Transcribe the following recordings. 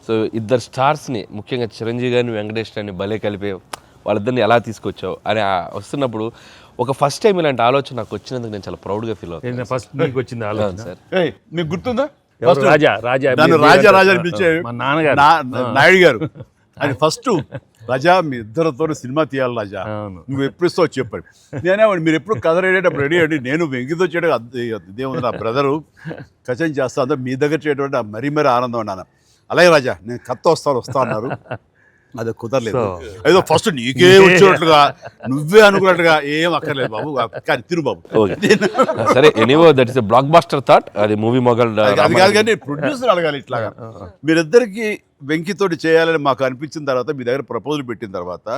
So ఇద్దరు స్టార్స్ని ముఖ్యంగా చిరంజీవి గారిని వెంకటేష్ గారిని భలే కలిపే వాళ్ళిద్దరిని ఎలా తీసుకొచ్చావు అని వస్తున్నప్పుడు ఒక ఫస్ట్ టైం ఇలాంటి ఆలోచన నాకు వచ్చినందుకు నేను చాలా ప్రౌడ్గా ఫీల్ అవుతాను. ఫస్ట్ నీకు వచ్చింది ఆలోచన సార్. మీకు గుర్తుందా రాజా రాజా నన్ను రాజా రాజా అనిపించే మా నాన్నగారు నాయుడు గారు అది ఫస్ట్ రాజా మీ ఇద్దరితో సినిమా తీయాలి రాజా, అవును. నువ్వు ఎప్పుడు ఇస్తావు చెప్పాడు. నేనే మీరు ఎప్పుడు కథ రెడేటప్పుడు రెడీ అండి, నేను వెంకితో చేయడం ఇదేముంది నా బ్రదరు కచం చేస్తా అంతా మీ దగ్గర చేయడం మరీ మరీ ఆనందం అన్నాను. అలాగే రాజా నేను కథ వస్తా అన్నారు, అది కుదరలేదు. ఏదో ఫస్ట్ నీకే వచ్చేటట్లుగా నువ్వే అనుకున్నట్టుగా ఏం అక్కర్లేదు బాబు, కానీ తిరు బాబు. సరే anyway that is blockbuster thought. అది మూవీ మొగల్ అది కాదు కానీ ప్రొడ్యూసర్ అడగాలి ఇట్లాగా. మీరిద్దరికి వెంకితోటి చేయాలని మాకు అనిపించిన తర్వాత మీ దగ్గర ప్రపోజల్ పెట్టిన తర్వాత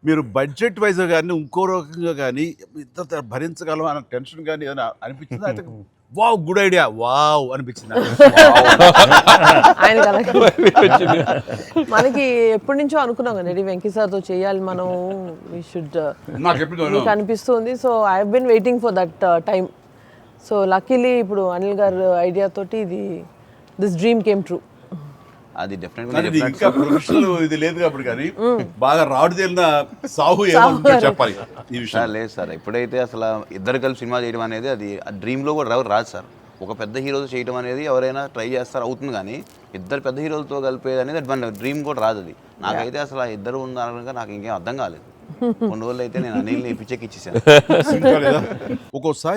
మీరు బడ్జెట్ వైజ్ కానీ ఇంకో రకంగా కానీ ఇద్దరు భరించగలం అన్న టెన్షన్ కానీ ఏదైనా అనిపించింది? అయితే వావ్ గుడ్ ఐడియా వావ్ అనిపించింది. ఆయన మనకి ఎప్పటి నుంచో అనుకున్నాం కదండి వెంకీ సార్తో చేయాలి మనం, వీ షుడ్ నాకు ఎప్పుడు మీకు అనిపిస్తుంది. So I have been waiting for that time. So luckily ఇప్పుడు అనిల్ గారు ఐడియా తోటి దిస్ డ్రీమ్ కేమ్ ట్రూ. అది డెఫినెట్గా ఇంకా ప్రొఫెషనల్ ఇది లేదు కాబట్టి కానీ బాగా రాడు తేలిన సాహు ఏమో చెప్పాలి ఈ విషయం. లేదు సార్, ఎప్పుడైతే అసలు ఇద్దరు కలిసి సినిమా చేయడం అనేది అది డ్రీమ్లో కూడా రాదు సార్. ఒక పెద్ద హీరోతో చేయడం అనేది ఎవరైనా ట్రై చేస్తారు అవుతుంది, కానీ ఇద్దరు పెద్ద హీరోలతో కలిపేది అనేది మన డ్రీమ్ కూడా రాదు. అది నాకైతే అసలు ఆ ఇద్దరు ఉన్నారనగా నాకు ఇంకేం అర్థం కాలేదు. కొన్ని రోజులు అయితే నేను అనిల్ని పిచ్చెక్కిచ్చేసాను. ఒక్కోసారి